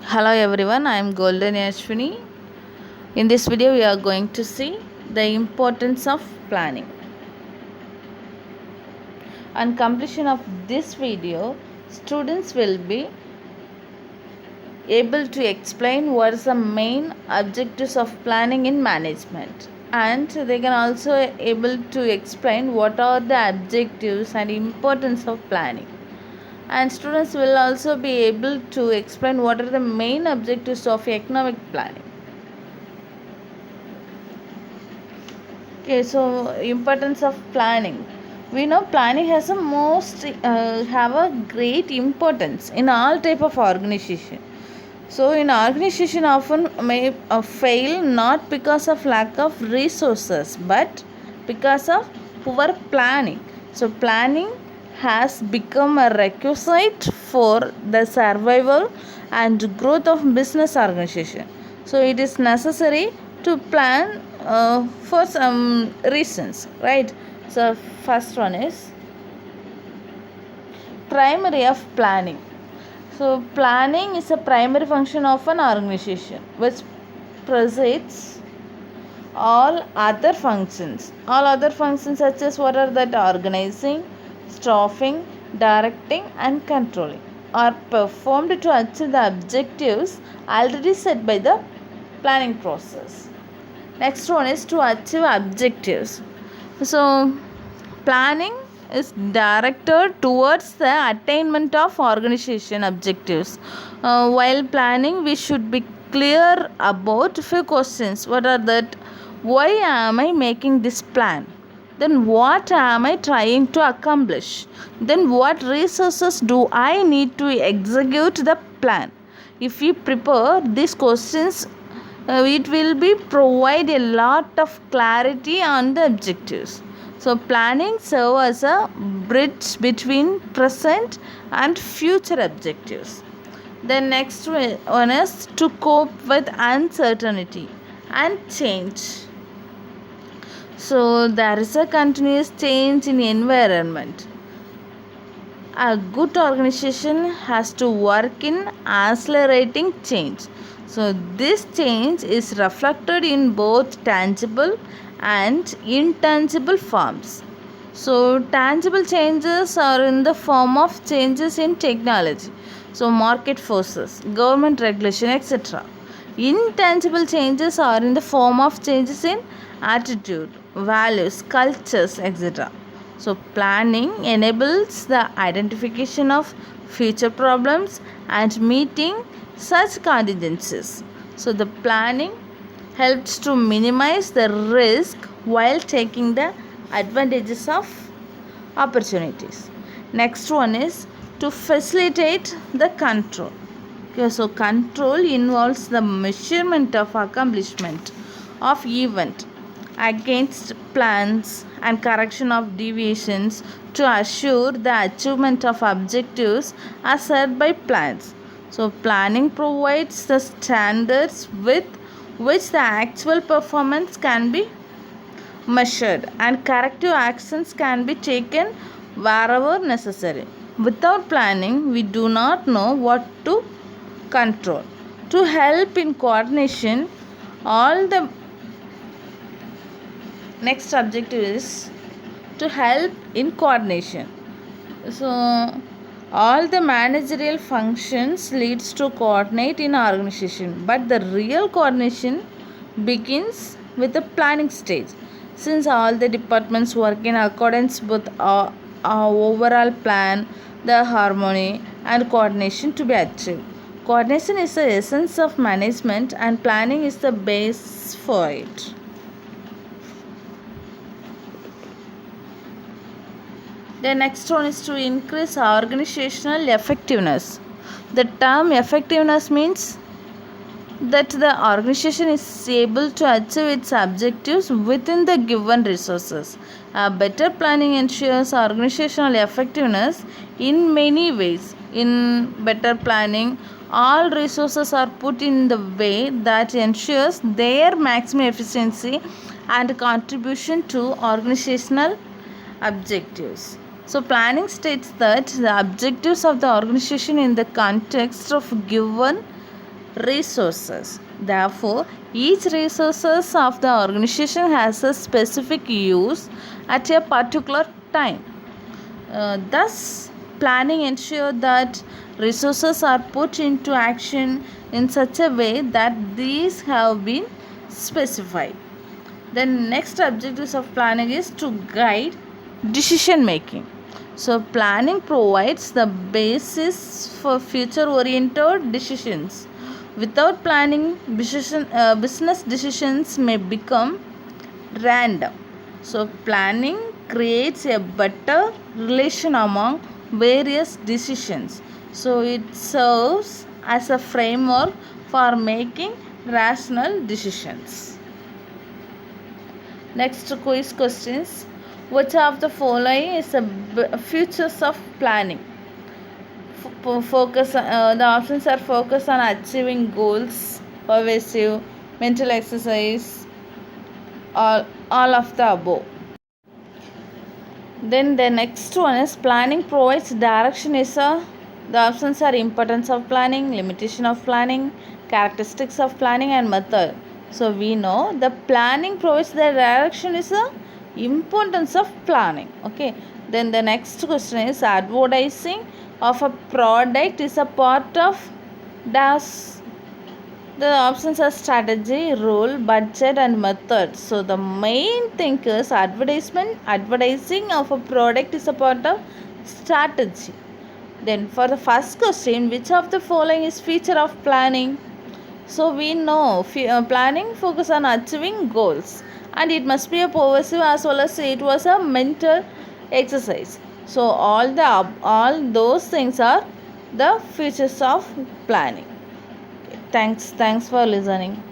Hello everyone, I am Golden Ashwini. In this video, we are going to see the importance of planning. On completion of this video, students will be able to explain what is the main objectives of planning in management, and they can also able to explain what are the objectives and importance of planning. And students will also be able to explain what are the main objectives of economic planning. Okay, so importance of planning. We know planning has a have a great importance in all type of organization. So in organization often may fail not because of lack of resources but because of poor planning. So planning has become a requisite for the survival and growth of business organization. So it is necessary to plan for some reasons, right? So first one is primary of planning. So planning is a primary function of an organization which precedes all other functions. All other functions such as what are that? Organizing, staffing, directing and controlling are performed to achieve the objectives already set by the planning process. Next one is to achieve objectives. So planning is directed towards the attainment of organization objectives. While planning, we should be clear about few questions. What are that? Why am I making this plan? Then what am I trying to accomplish? Then what resources do I need to execute the plan? If we prepare these questions, it will be provide a lot of clarity on the objectives. So planning serves as a bridge between present and future objectives. The next one is to cope with uncertainty and change. So there is a continuous change in environment. A good organization has to work in accelerating change. So this change is reflected in both tangible and intangible forms. So tangible changes are in the form of changes in technology, so market forces, government regulation, etc. Intangible changes are in the form of changes in attitude, values, cultures, etc. So planning enables the identification of future problems and meeting such contingencies. So the planning helps to minimize the risk while taking the advantages of opportunities. Next one is to facilitate the control. Okay, so control involves the measurement of accomplishment of event against plans and correction of deviations to assure the achievement of objectives as set by plans. So planning provides the standards with which the actual performance can be measured and corrective actions can be taken wherever necessary. Without planning, we do not know what to control. To help in coordination, all the next objective is to help in coordination. So all the managerial functions leads to coordinate in organization, but the real coordination begins with the planning stage. Since all the departments work in accordance with our overall plan, the harmony and coordination to be achieved. Coordination is the essence of management and planning is the base for it. The next one is to increase organizational effectiveness. The term effectiveness means that the organization is able to achieve its objectives within the given resources. A better planning ensures organizational effectiveness in many ways. In better planning, all resources are put in the way that ensures their maximum efficiency and contribution to organizational objectives. So planning states that the objectives of the organization in the context of given resources. Therefore, each resources of the organization has a specific use at a particular time. Thus, planning ensures that resources are put into action in such a way that these have been specified. The next objectives of planning is to guide decision making. So, planning provides the basis for future oriented decisions. Without planning, business decisions may become random. So, planning creates a better relation among various decisions. So, it serves as a framework for making rational decisions. Next quiz questions. Which of the following is the features of planning? The options are focus on achieving goals, pervasive, mental exercise, all of the above. Then the next one is planning provides direction is the options are importance of planning, limitation of planning, characteristics of planning and method. So we know the planning provides the direction is the importance of planning. Okay. Then the next question is advertising of a product is a part of dash. The options are strategy, rule, budget and method. So the main thing is advertising of a product is a part of strategy. Then for the first question, which of the following is feature of planning? So we know planning focus on achieving goals and it must be a pervasive as well as it was a mental exercise. So all those things are the features of planning. Thanks for listening.